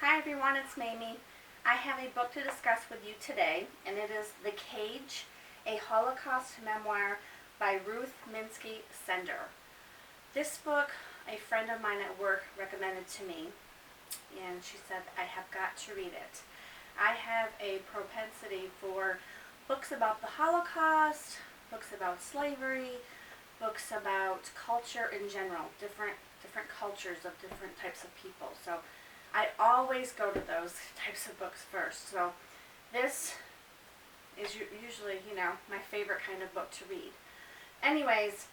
Hi everyone, it's Mamie. I have a book to discuss with you today, and it is The Cage, a Holocaust memoir by Ruth Minsky Sender. This book, a friend of mine at work recommended to me, and she said I have got to read it. I have a propensity for books about the Holocaust, books about slavery, books about culture in general, different cultures of different types of people. So I always go to those types of books first. So this is usually, my favorite kind of book to read. Anyways,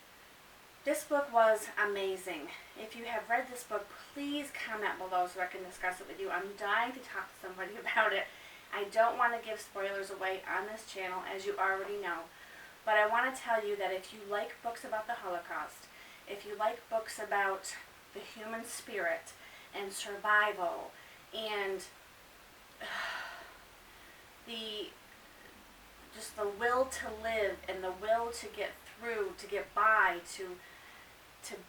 this book was amazing. If you have read this book, please comment below so I can discuss it with you. I'm dying to talk to somebody about it. I don't want to give spoilers away on this channel, as you already know. But I want to tell you that if you like books about the Holocaust, if you like books about the human spirit and survival and the will to live and the will to get through, to get by, to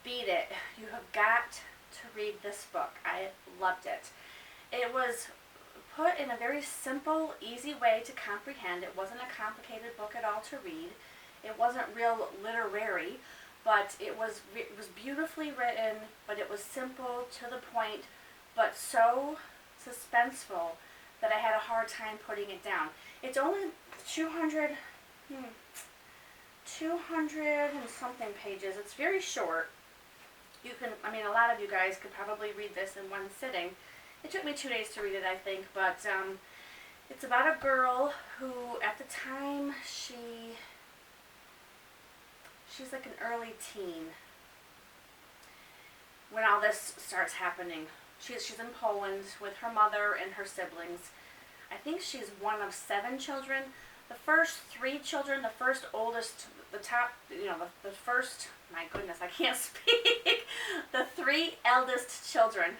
beat it, you have got to read this book. I loved it. It was put in a very simple, easy way to comprehend. It wasn't a complicated book at all to read. It wasn't real literary, but it was beautifully written, but it was simple, to the point, but so suspenseful that I had a hard time putting it down. It's only 200 and something pages. It's very short. A lot of you guys could probably read this in one sitting. It took me 2 days to read it, I think, but it's about a girl who, at the time, she's like an early teen when all this starts happening. She's in Poland with her mother and her siblings. I think she's one of 7 children. The first 3 children, the first oldest, the top, the first, my goodness, I can't speak. The 3 eldest children,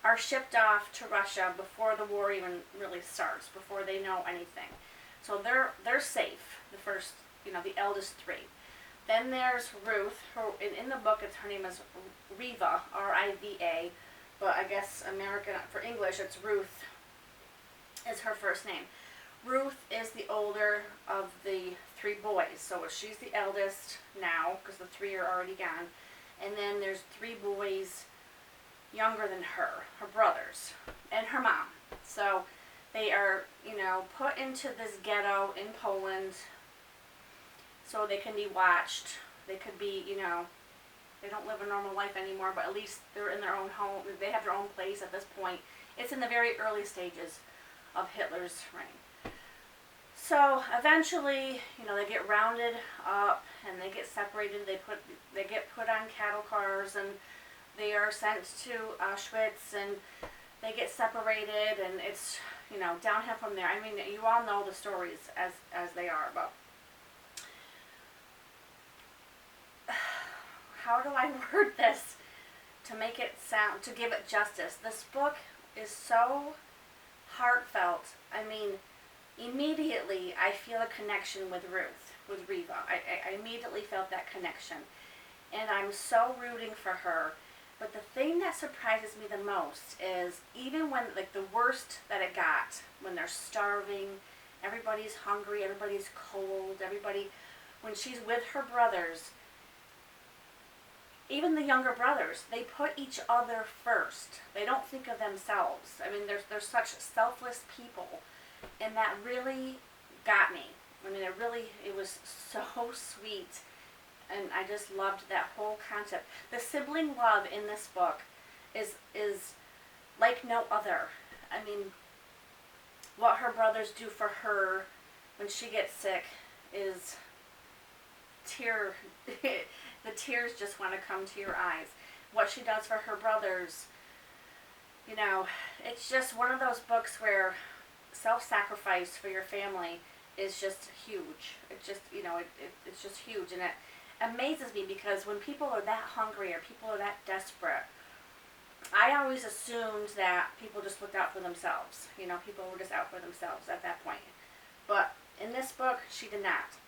are shipped off to Russia before the war even really starts, before they know anything. So they're safe, the first, the eldest 3. Then there's Ruth, in the book her name is Riva, R-I-V-A, but I guess for English it's Ruth is her first name. Ruth is the older of the 3 boys, so she's the eldest now, because the 3 are already gone. And then there's 3 boys younger than her brothers, and her mom. So they are, put into this ghetto in Poland so they can be watched. They could be, they don't live a normal life anymore, but at least they're in their own home. They have their own place at this point. It's in the very early stages of Hitler's reign. So eventually, they get rounded up and they get separated. They get put on cattle cars and they are sent to Auschwitz and they get separated, and it's, downhill from there. You all know the stories as they are, but how do I word this to make it to give it justice? This book is so heartfelt. Immediately I feel a connection with Riva. I immediately felt that connection. And I'm so rooting for her. But the thing that surprises me the most is, even when, the worst that it got, when they're starving, everybody's hungry, everybody's cold, when she's with her brothers, even the younger brothers, they put each other first. They don't think of themselves. They're such selfless people, and that really got me. It was so sweet, and I just loved that whole concept. The sibling love in this book is like no other. What her brothers do for her when she gets sick is the tears just want to come to your eyes. What she does for her brothers, it's just one of those books where self-sacrifice for your family is just huge. It's just, it's just huge, and it amazes me, because when people are that hungry or people are that desperate, I always assumed that people just looked out for themselves. People were just out for themselves at that point. But in this book, she did not.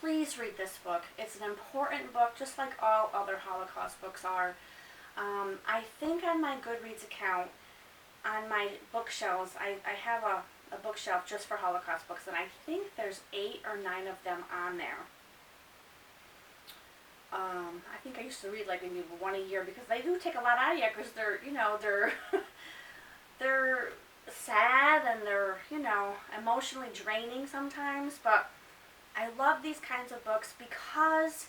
Please read this book. It's an important book, just like all other Holocaust books are. I think on my Goodreads account, on my bookshelves, I have a bookshelf just for Holocaust books, and I think there's 8 or 9 of them on there. I think I used to read like maybe one a year, because they do take a lot out of you, because they're, they're they're sad, and they're, emotionally draining sometimes, but I love these kinds of books because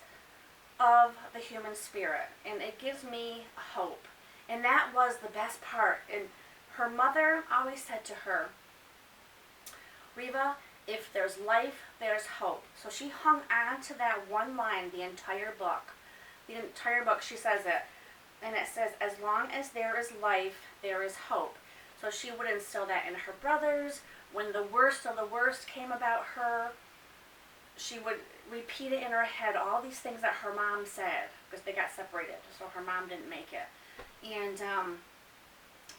of the human spirit, and it gives me hope. And that was the best part. And her mother always said to her, Reva, if there's life, there's hope. So she hung on to that one line the entire book. The entire book, she says it. And it says, as long as there is life, there is hope. So she would instill that in her brothers. When the worst of the worst came about her, she would repeat it in her head, all these things that her mom said, because they got separated, so her mom didn't make it. And,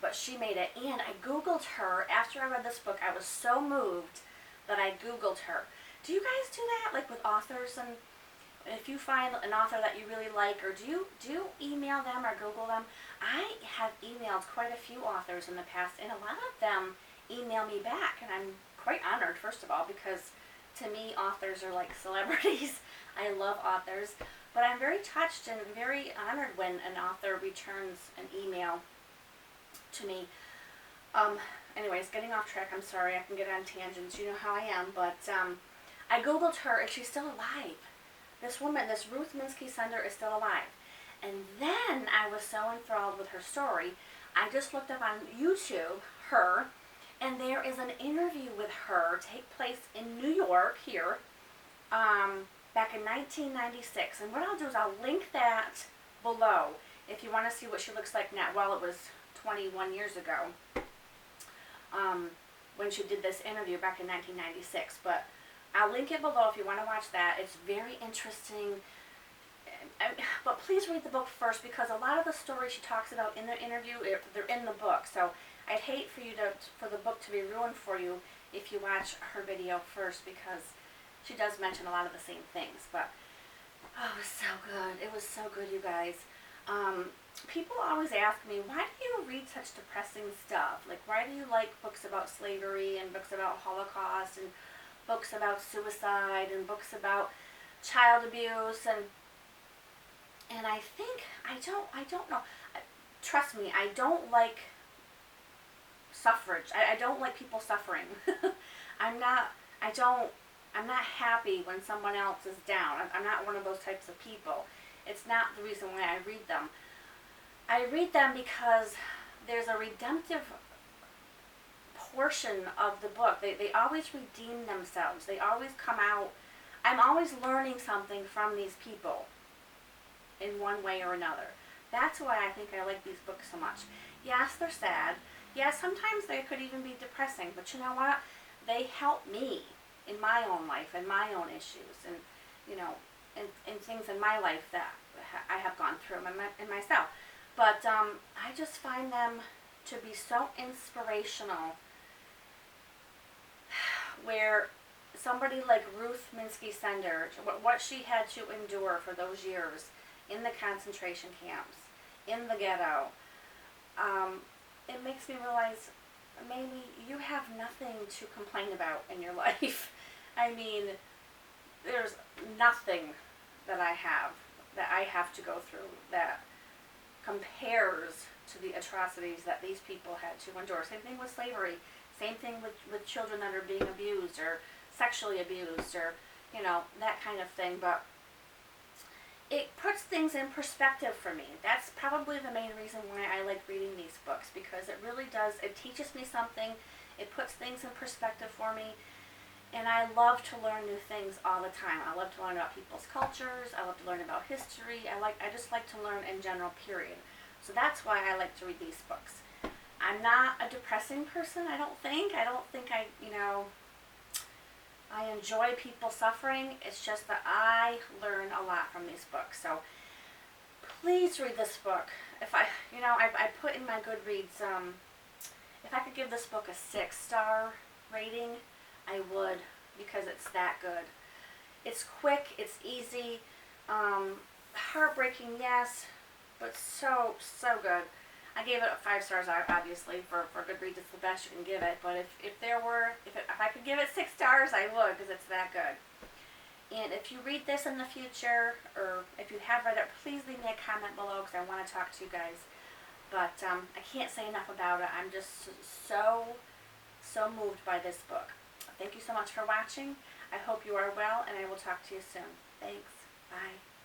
but she made it. And I Googled her. After I read this book, I was so moved that I Googled her. Do you guys do that, like with authors? And if you find an author that you really like, or do you email them or Google them? I have emailed quite a few authors in the past, and a lot of them email me back, and I'm quite honored, first of all, because to me, authors are like celebrities. I love authors, but I'm very touched and very honored when an author returns an email to me. Anyways, getting off track, I'm sorry, I can get on tangents, you know how I am, but I Googled her, and she's still alive. This woman, this Ruth Minsky Sender, is still alive. And then I was so enthralled with her story, I just looked up on YouTube, her, and there is an interview with her take place in New York here, back in 1996. And what I'll do is I'll link that below if you want to see what she looks like now. Well, it was 21 years ago when she did this interview back in 1996. But I'll link it below if you want to watch that. It's very interesting. But please read the book first, because a lot of the stories she talks about in the interview, they're in the book. So I'd hate for the book to be ruined for you if you watch her video first, because she does mention a lot of the same things. But oh, it was so good. It was so good, you guys. People always ask me, why do you read such depressing stuff? Like, why do you like books about slavery and books about Holocaust and books about suicide and books about child abuse? And I think, I don't know. Trust me, I don't like suffrage. I don't like people suffering. I'm not happy when someone else is down. I'm not one of those types of people. It's not the reason why I read them. I read them because there's a redemptive portion of the book. They always redeem themselves. They always come out. I'm always learning something from these people in one way or another. That's why I think I like these books so much. Yes, they're sad. Yes, sometimes they could even be depressing. But you know what? They help me in my own life and my own issues, and and things in my life that I have gone through in myself. But I just find them to be so inspirational, where somebody like Ruth Minsky Sender, what she had to endure for those years in the concentration camps, in the ghetto, it makes me realize maybe you have nothing to complain about in your life. I mean, there's nothing that I have to go through that compares to the atrocities that these people had to endure. Same thing with slavery. Same thing with children that are being abused or sexually abused, or that kind of thing. But it puts things in perspective for me. That's probably the main reason why I like reading these books, because it really does. It teaches me something. It puts things in perspective for me. And I love to learn new things all the time. I love to learn about people's cultures. I love to learn about history. I just like to learn in general, period. So that's why I like to read these books. I'm not a depressing person, I don't think. I enjoy people suffering. It's just that I learn a lot from these books. So please read this book. If I put in my Goodreads, if I could give this book a 6-star rating, I would, because it's that good. It's quick, it's easy, heartbreaking, yes, but so, so good. I gave it 5 stars, obviously, for Goodreads. It's the best you can give it. But if I could give it 6 stars, I would, because it's that good. And if you read this in the future, or if you have read it, please leave me a comment below, because I want to talk to you guys. But I can't say enough about it. I'm just so, so moved by this book. Thank you so much for watching. I hope you are well, and I will talk to you soon. Thanks. Bye.